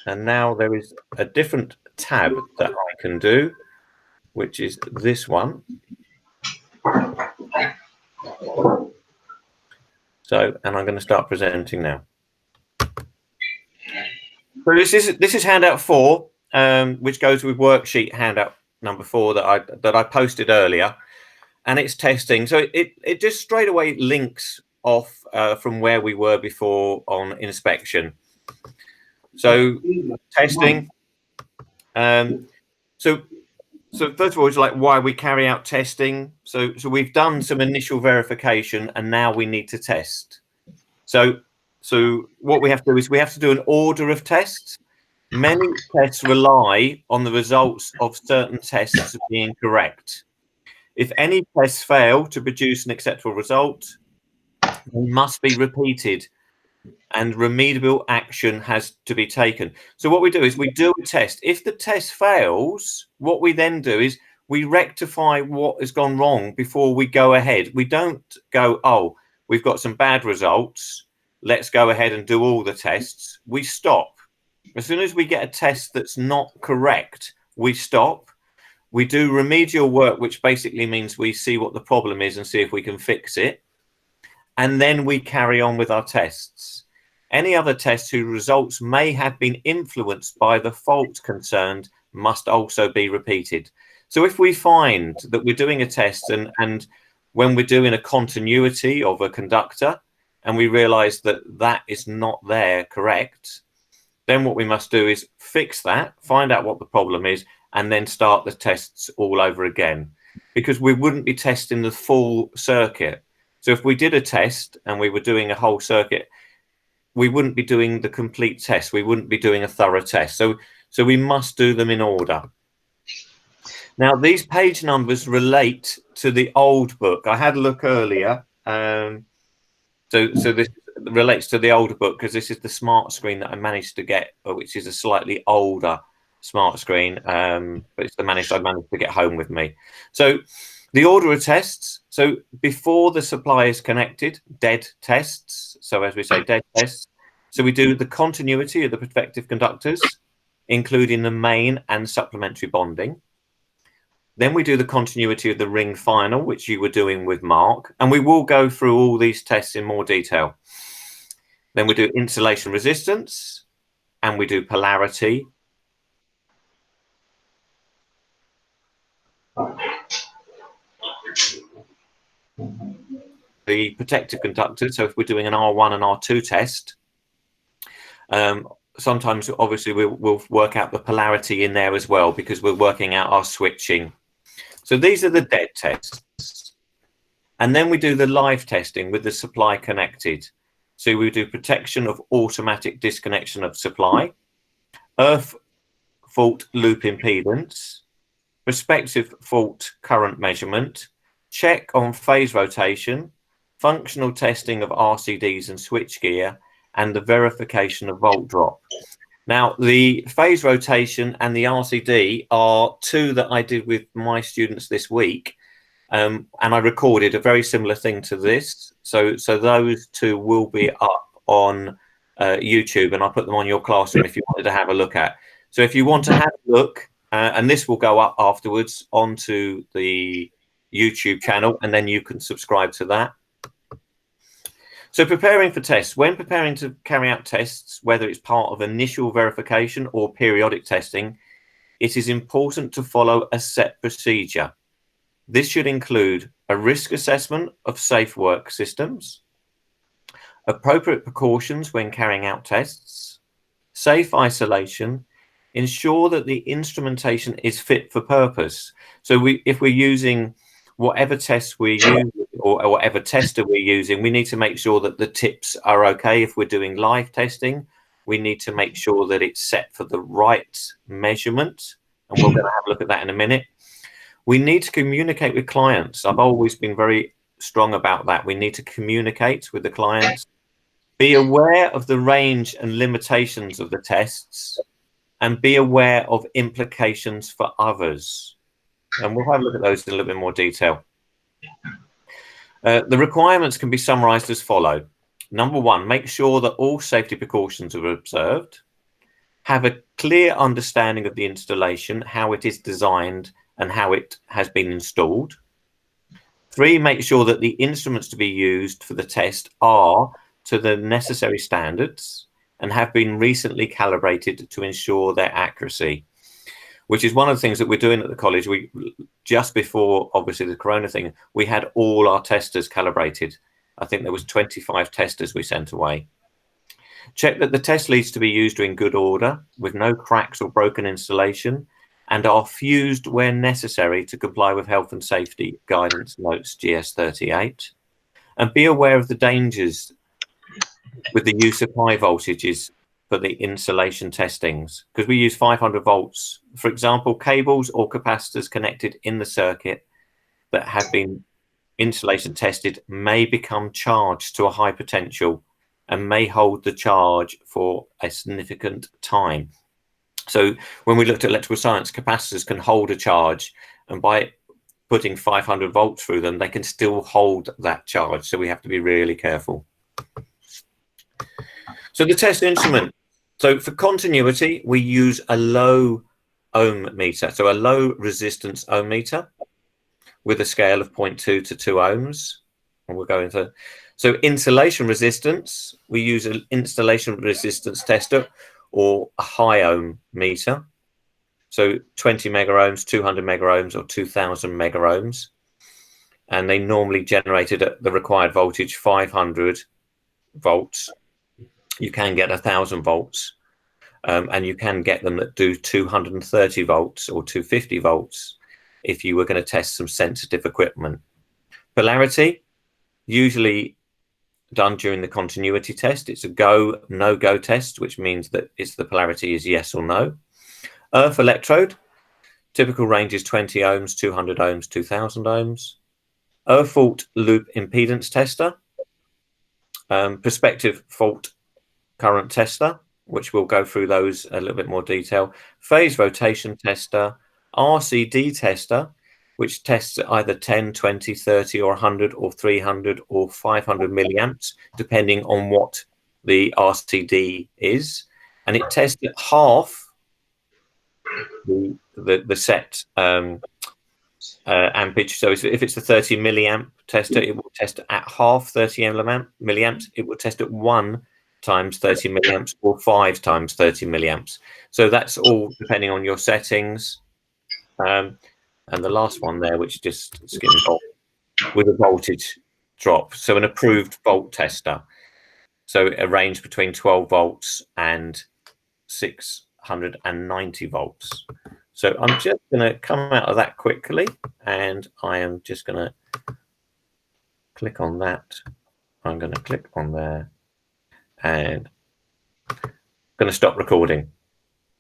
And now there is a different tab that I can do, which is this one. So, and I'm going to start presenting now. So this is handout 4, which goes with worksheet handout number 4 that I posted earlier, and it's testing. So it just straight away links off from where we were before on inspection. So testing. So first of all, it's like why we carry out testing. So we've done some initial verification, and now we need to test. So what we have to do is we have to do an order of tests. Many tests rely on the results of certain tests being correct. If any tests fail to produce an acceptable result, they must be repeated and remedial action has to be taken. So what we do is we do a test. If the test fails, what we then do is we rectify what has gone wrong before we go ahead. We don't go, oh, we've got some bad results, let's go ahead and do all the tests. We stop. As soon as we get a test that's not correct, we stop. We do remedial work, which basically means we see what the problem is and see if we can fix it. And then we carry on with our tests. Any other tests whose results may have been influenced by the fault concerned must also be repeated. So if we find that we're doing a test and when we're doing a continuity of a conductor and we realize that that is not there correct, then what we must do is fix that, find out what the problem is, and then start the tests all over again, because we wouldn't be testing the full circuit. So if we did a test and we were doing a whole circuit, we wouldn't be doing the complete test. We wouldn't be doing a thorough test. So we must do them in order. Now, these page numbers relate to the old book. I had a look earlier. So this relates to the older book because this is the smart screen that I managed to get, which is a slightly older smart screen, but it's I managed to get home with me. So the order of tests. So before the supply is connected, dead tests. So as we say, dead tests. So we do the continuity of the protective conductors, including the main and supplementary bonding. Then we do the continuity of the ring final, which you were doing with Mark. And we will go through all these tests in more detail. Then we do insulation resistance, and we do polarity. The protective conductor. So if we're doing an R1 and R2 test, sometimes obviously we'll work out the polarity in there as well because we're working out our switching. So these are the dead tests. And then we do the live testing with the supply connected. So we do protection of automatic disconnection of supply, earth fault loop impedance, prospective fault current measurement, check on phase rotation, functional testing of RCDs and switchgear, and the verification of volt drop. Now, the phase rotation and the RCD are two that I did with my students this week, and I recorded a very similar thing to this. So those two will be up on YouTube, and I'll put them on your classroom if you wanted to have a look at. So if you want to have a look, and this will go up afterwards onto the YouTube channel, and then you can subscribe to that. So preparing for tests. When preparing to carry out tests, whether it's part of initial verification or periodic testing, it is important to follow a set procedure. This should include a risk assessment of safe work systems, appropriate precautions when carrying out tests, safe isolation, ensure that the instrumentation is fit for purpose. So if we're using whatever test we use or whatever tester we're using, we need to make sure that the tips are okay. If we're doing live testing, we need to make sure that it's set for the right measurement. And we're going to have a look at that in a minute. We need to communicate with clients. I've always been very strong about that. We need to communicate with the clients, be aware of the range and limitations of the tests, and be aware of implications for others. And we'll have a look at those in a little bit more detail. The requirements can be summarized as follow. Number one, make sure that all safety precautions are observed. have a clear understanding of the installation, how it is designed and how it has been installed. 3, make sure that the instruments to be used for the test are to the necessary standards and have been recently calibrated to ensure their accuracy, which is one of the things that we're doing at the college. We just before, obviously, the corona thing, we had all our testers calibrated. I think there was 25 testers we sent away. Check that the test leads to be used are in good order with no cracks or broken installation and are fused where necessary to comply with health and safety guidance notes GS38. And be aware of the dangers with the use of high voltages for the insulation testings, because we use 500 volts. For example, cables or capacitors connected in the circuit that have been insulation tested may become charged to a high potential and may hold the charge for a significant time. So when we looked at electrical science, capacitors can hold a charge, and by putting 500 volts through them, they can still hold that charge. So we have to be really careful. So the test instrument. So for continuity, we use a low ohm meter, so a low resistance ohm meter with a scale of 0.2 to 2 ohms. And we'll go into, so insulation resistance, we use an installation resistance tester or a high ohm meter. So 20 mega ohms, 200 mega ohms, or 2000 mega ohms. And they normally generated at the required voltage 500 volts. You can get 1000 volts, and you can get them that do 230 volts or 250 volts if you were going to test some sensitive equipment. Polarity, usually done during the continuity test. It's a go, no go test, which means that it's the polarity is yes or no. Earth electrode, typical range is 20 ohms, 200 ohms, 2000 ohms. Earth fault loop impedance tester, perspective fault current tester, which we'll go through those a little bit more detail. Phase rotation tester, RCD tester, which tests at either 10, 20, 30, or 100, or 300, or 500 milliamps, depending on what the RCD is. And it tests at half the set ampage. So if it's a 30 milliamp tester, it will test at half 30 milliamps. It will test at 1 times 30 milliamps or 5 times 30 milliamps. So that's all depending on your settings. And the last one there, which just skimmed off, with a voltage drop. So an approved volt tester. So a range between 12 volts and 690 volts. So I'm just going to come out of that quickly, and I am just going to click on that. I'm going to click on there, and I'm going to stop recording.